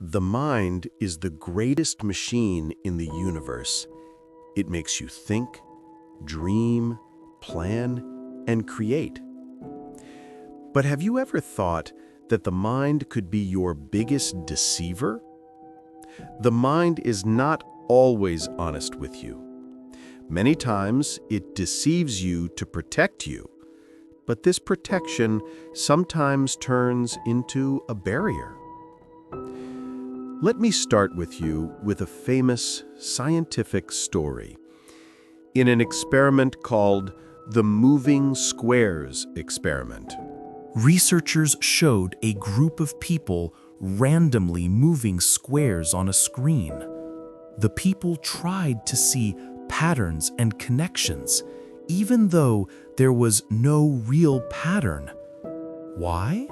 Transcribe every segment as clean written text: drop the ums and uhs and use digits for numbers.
The mind is the greatest machine in the universe. It makes you think, dream, plan, and create. But have you ever thought that the mind could be your biggest deceiver? The mind is not always honest with you. Many times it deceives you to protect you, but this protection sometimes turns into a barrier. Let me start with you with a famous scientific story. In an experiment called the moving squares experiment, Researchers showed a group of people randomly moving squares on a screen. The people tried to see patterns and connections, even though there was no real pattern. Why?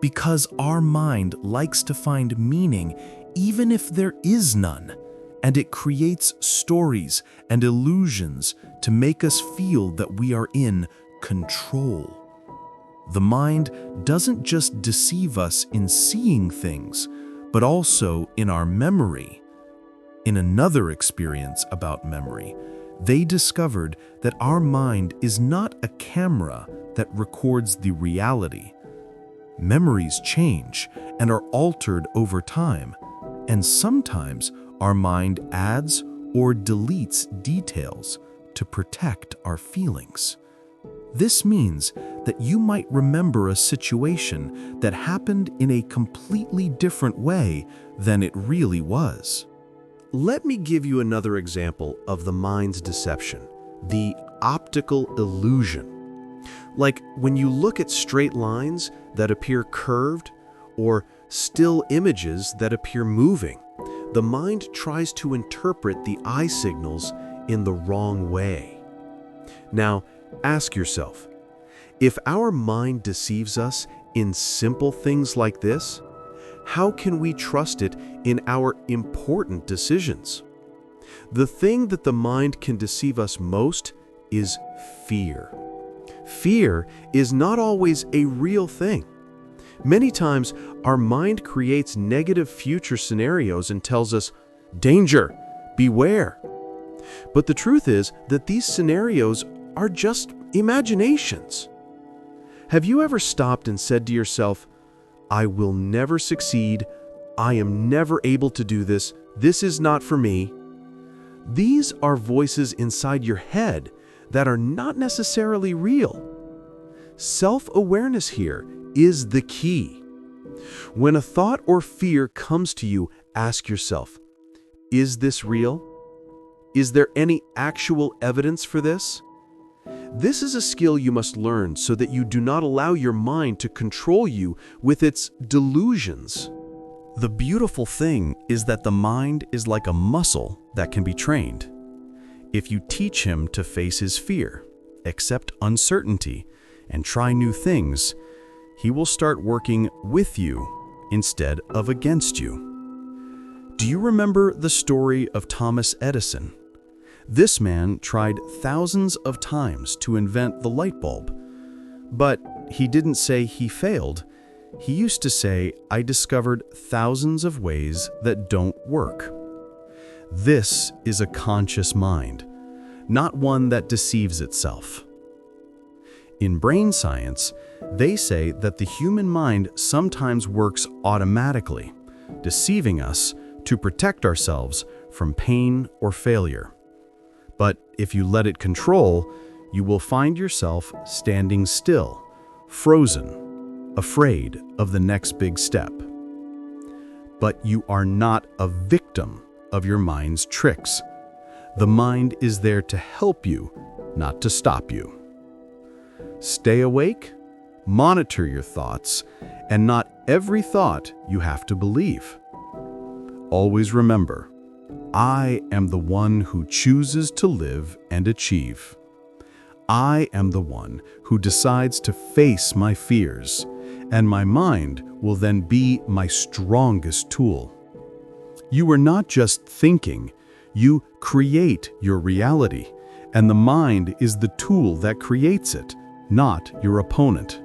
Because our mind likes to find meaning even if there is none, and it creates stories and illusions to make us feel that we are in control. The mind doesn't just deceive us in seeing things, but also in our memory. In another experience about memory, they discovered that our mind is not a camera that records the reality. Memories change and are altered over time, and sometimes our mind adds or deletes details to protect our feelings. This means that you might remember a situation that happened in a completely different way than it really was. let me give you another example of the mind's deception, the optical illusion. Like when you look at straight lines that appear curved or still images that appear moving, the mind tries to interpret the eye signals in the wrong way. Now, ask yourself, if our mind deceives us in simple things like this, how can we trust it in our important decisions? The thing that the mind can deceive us most is fear. Fear is not always a real thing. Many times, our mind creates negative future scenarios and tells us, "Danger, beware." But the truth is that these scenarios are just imaginations. Have you ever stopped and said to yourself, "I will never succeed. I am never able to do this. This is not for me"? These are voices inside your head that are not necessarily real. Self-awareness here is the key. When a thought or fear comes to you, ask yourself, is this real? Is there any actual evidence for this? This is a skill you must learn so that you do not allow your mind to control you with its delusions. The beautiful thing is that the mind is like a muscle that can be trained. If you teach him to face his fear, accept uncertainty, and try new things, he will start working with you instead of against you. Do you remember the story of Thomas Edison? This man tried thousands of times to invent the light bulb, but he didn't say he failed. He used to say, "I discovered thousands of ways that don't work." This is a conscious mind, not one that deceives itself. In brain science, they say that the human mind sometimes works automatically, deceiving us to protect ourselves from pain or failure. But if you let it control, you will find yourself standing still, frozen, afraid of the next big step. But you are not a victim of your mind's tricks. The mind is there to help you, not to stop you. Stay awake, monitor your thoughts, and not every thought you have to believe. Always remember, I am the one who chooses to live and achieve. I am the one who decides to face my fears, and my mind will then be my strongest tool. You are not just thinking, you create your reality, and the mind is the tool that creates it, not your opponent.